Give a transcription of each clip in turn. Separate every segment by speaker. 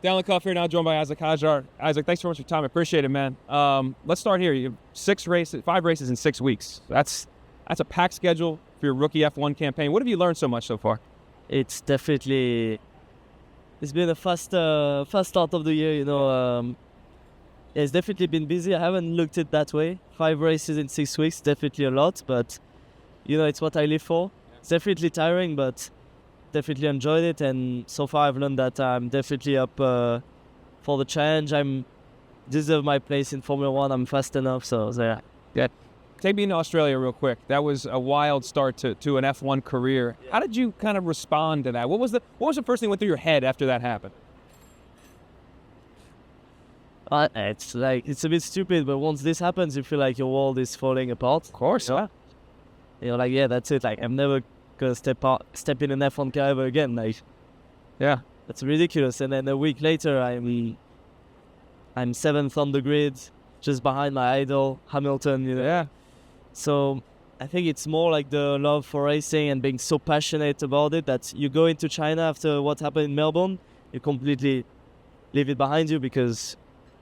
Speaker 1: Dalen Cuff here now, joined by Isack Hadjar. Isack, thanks so much for your time. I appreciate it, man. Let's start here. You have 5 races in 6 weeks. That's a packed schedule for your rookie F1 campaign. What have you learned so much so far?
Speaker 2: It's been a fast start of the year. It's definitely been busy. I haven't looked at it that way. 5 races in 6 weeks, definitely a lot, but it's what I live for. It's definitely tiring, but definitely enjoyed it, and so far I've learned that I'm definitely up for the challenge. I deserve my place in Formula 1. I'm fast enough, so there.
Speaker 1: Yeah. Take me into Australia real quick. That was a wild start to an F1 career. Yeah. How did you kind of respond to that? What was the first thing that went through your head after that happened?
Speaker 2: It's a bit stupid, but once this happens, you feel like your world is falling apart.
Speaker 1: Of course, yeah.
Speaker 2: That's it. I'm never gonna step in an F1 car ever again.
Speaker 1: Yeah,
Speaker 2: that's ridiculous. And then a week later, I'm 7th on the grid, just behind my idol Hamilton.
Speaker 1: Yeah.
Speaker 2: So I think it's more like the love for racing and being so passionate about it that you go into China after what happened in Melbourne, you completely leave it behind you because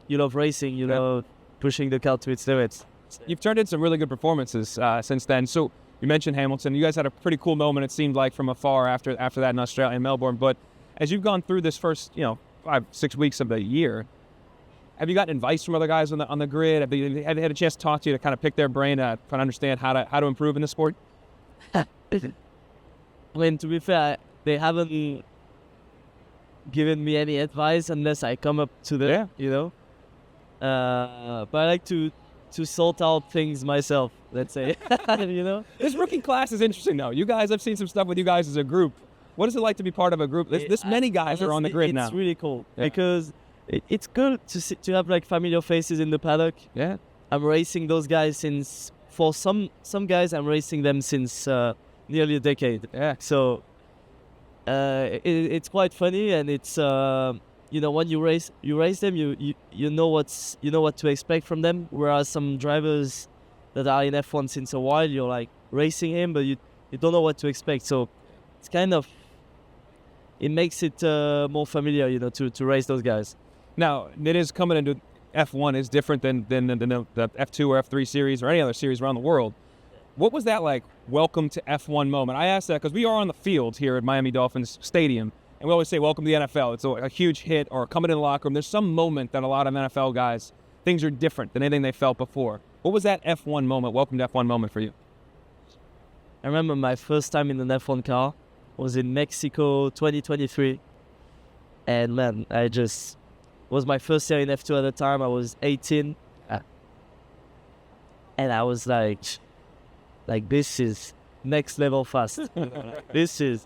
Speaker 2: you love racing. You love pushing the car to its limits.
Speaker 1: You've turned in some really good performances since then. So. You mentioned Hamilton. You guys had a pretty cool moment, it seemed like, from afar after that in Australia and Melbourne. But as you've gone through this first, 5-6 weeks of the year, have you gotten advice from other guys on the grid? Have they had a chance to talk to you to kind of pick their brain to try to understand how to improve in the sport?
Speaker 2: I mean, to be fair, they haven't given me any advice unless I come up to them. But I like to sort out things myself, let's say.
Speaker 1: This rookie class is interesting, though. You guys, I've seen some stuff with you guys as a group. What is it like to be part of a group? This many guys are on the grid now.
Speaker 2: It's really cool because it's good to have familiar faces in the paddock.
Speaker 1: Yeah,
Speaker 2: I'm racing those guys for some guys I'm racing them since nearly a decade.
Speaker 1: Yeah.
Speaker 2: So it's quite funny, and it's when you race them, you know what to expect from them. Whereas some drivers that are in F1 since a while, you're racing him, but you don't know what to expect. So it's it makes it more familiar, to race those guys.
Speaker 1: Now, it is coming into F1 is different than the F2 or F3 series or any other series around the world. What was that like? Welcome to F1 moment. I asked that because we are on the field here at Miami Dolphins Stadium. And we always say, welcome to the NFL. It's a huge hit, or coming in the locker room. There's some moment that a lot of NFL guys, things are different than anything they felt before. What was that F1 moment, welcome to F1 moment for you?
Speaker 2: I remember my first time in an F1 car was in Mexico 2023. And man, it was my first year in F2 at the time. I was 18. And I was like, this is next level fast. This is...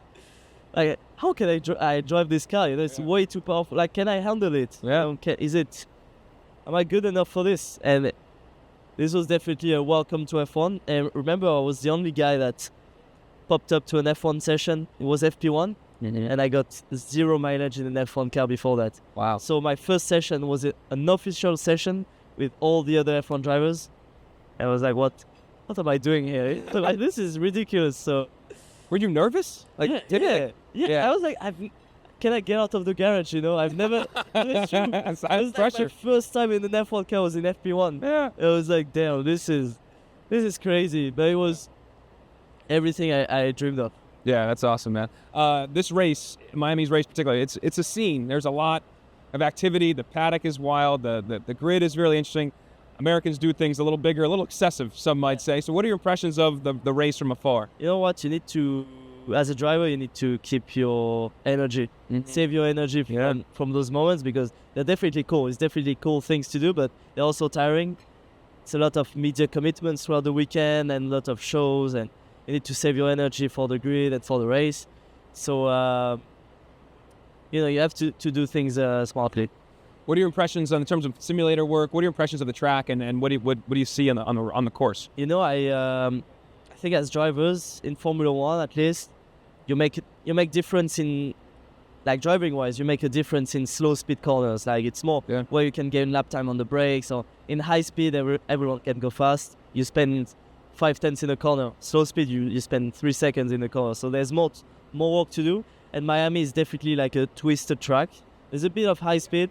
Speaker 2: how can I drive this car? It's way too powerful. Can I handle it?
Speaker 1: Yeah.
Speaker 2: Am I good enough for this? And this was definitely a welcome to F1. And remember, I was the only guy that popped up to an F1 session. It was FP1. Mm-hmm. And I got 0 mileage in an F1 car before that.
Speaker 1: Wow.
Speaker 2: So my first session was an official session with all the other F1 drivers. I was like, what am I doing here? This is ridiculous. So...
Speaker 1: Were you nervous?
Speaker 2: Yeah. I was like, can I get out of the garage? I've never. It was my first time in an F1 car was in FP1.
Speaker 1: Yeah.
Speaker 2: It was like, damn, this is crazy. But it was everything I dreamed of.
Speaker 1: Yeah, that's awesome, man. This race, Miami's race particularly, it's a scene. There's a lot of activity. The paddock is wild. The grid is really interesting. Americans do things a little bigger, a little excessive, some might say. So what are your impressions of the race from afar?
Speaker 2: You know what? You need to, as a driver, you need to keep your energy. Mm-hmm. Save your energy from those moments, because they're definitely cool. It's definitely cool things to do, but they're also tiring. It's a lot of media commitments throughout the weekend and a lot of shows, and you need to save your energy for the grid and for the race. So, you have to do things smartly.
Speaker 1: What are your impressions in terms of simulator work? What are your impressions of the track, and what do you see on the course?
Speaker 2: I think as drivers in Formula 1, at least, you make difference in, driving wise, you make a difference in slow speed corners. It's more where you can gain lap time on the brakes, or in high speed everyone can go fast. You spend 5/10 in a corner. Slow speed you spend 3 seconds in the corner. So there's more work to do. And Miami is definitely like a twisted track. There's a bit of high speed,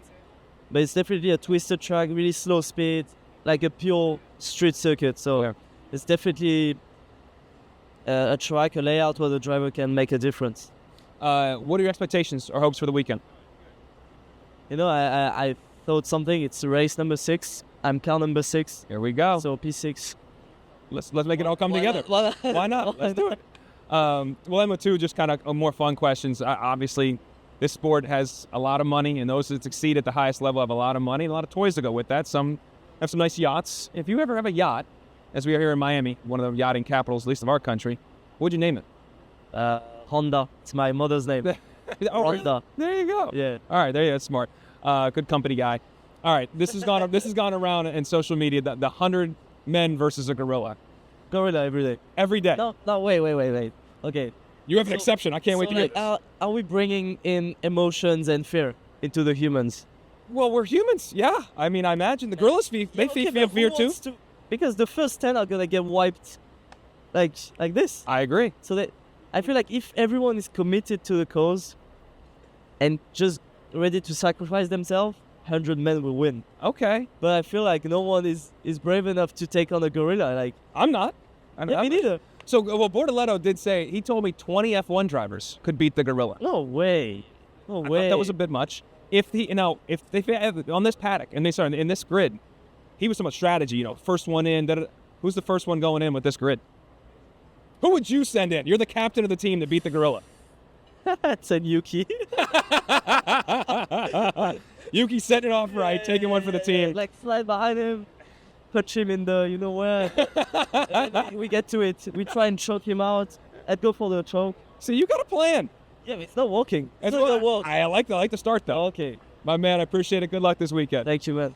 Speaker 2: but it's definitely a twisted track, really slow speed, like a pure street circuit. So it's definitely a track, a layout where the driver can make a difference.
Speaker 1: What are your expectations or hopes for the weekend?
Speaker 2: You know, I thought something. It's race number 6. I'm car number 6.
Speaker 1: Here we go.
Speaker 2: So P6.
Speaker 1: Let's make it all come together. Why not? Let's do it. Well, Emma, too, just kind of more fun questions. Obviously, this sport has a lot of money, and those that succeed at the highest level have a lot of money and a lot of toys to go with that. Some have some nice yachts. If you ever have a yacht, as we are here in Miami, one of the yachting capitals, at least of our country, what would you name it?
Speaker 2: Honda. It's my mother's name. Honda.
Speaker 1: There you go.
Speaker 2: Yeah.
Speaker 1: All right, there you go. That's smart. Good company guy. All right, this has gone around in social media. The 100 men versus a gorilla.
Speaker 2: Gorilla every day.
Speaker 1: Every day.
Speaker 2: No, wait. Okay.
Speaker 1: You have an exception. I can't wait to hear this.
Speaker 2: Are we bringing in emotions and fear into the humans?
Speaker 1: Well, we're humans. Yeah. I mean, I imagine the gorillas feel fear too.
Speaker 2: Because the first 10 are gonna get wiped, like this.
Speaker 1: I agree.
Speaker 2: So I feel like if everyone is committed to the cause, and just ready to sacrifice themselves, 100 men will win.
Speaker 1: Okay.
Speaker 2: But I feel like no one is brave enough to take on a gorilla. Like
Speaker 1: I'm not.
Speaker 2: Me neither.
Speaker 1: So, well, Bortoletto did say, he told me 20 F1 drivers could beat the gorilla.
Speaker 2: No way.
Speaker 1: I thought that was a bit much. If they on this paddock, and in this grid, he was talking about strategy, first one in, who's the first one going in with this grid? Who would you send in? You're the captain of the team to beat the gorilla.
Speaker 2: Send Yuki.
Speaker 1: Yuki setting it off right, taking one for the team.
Speaker 2: Like slide behind him, punch him in the, where. We get to it. We try and choke him out. I'd go for the choke.
Speaker 1: See, you got a plan.
Speaker 2: Yeah, but it's not working.
Speaker 1: I like the start though.
Speaker 2: Okay.
Speaker 1: My man, I appreciate it. Good luck this weekend.
Speaker 2: Thank you, man.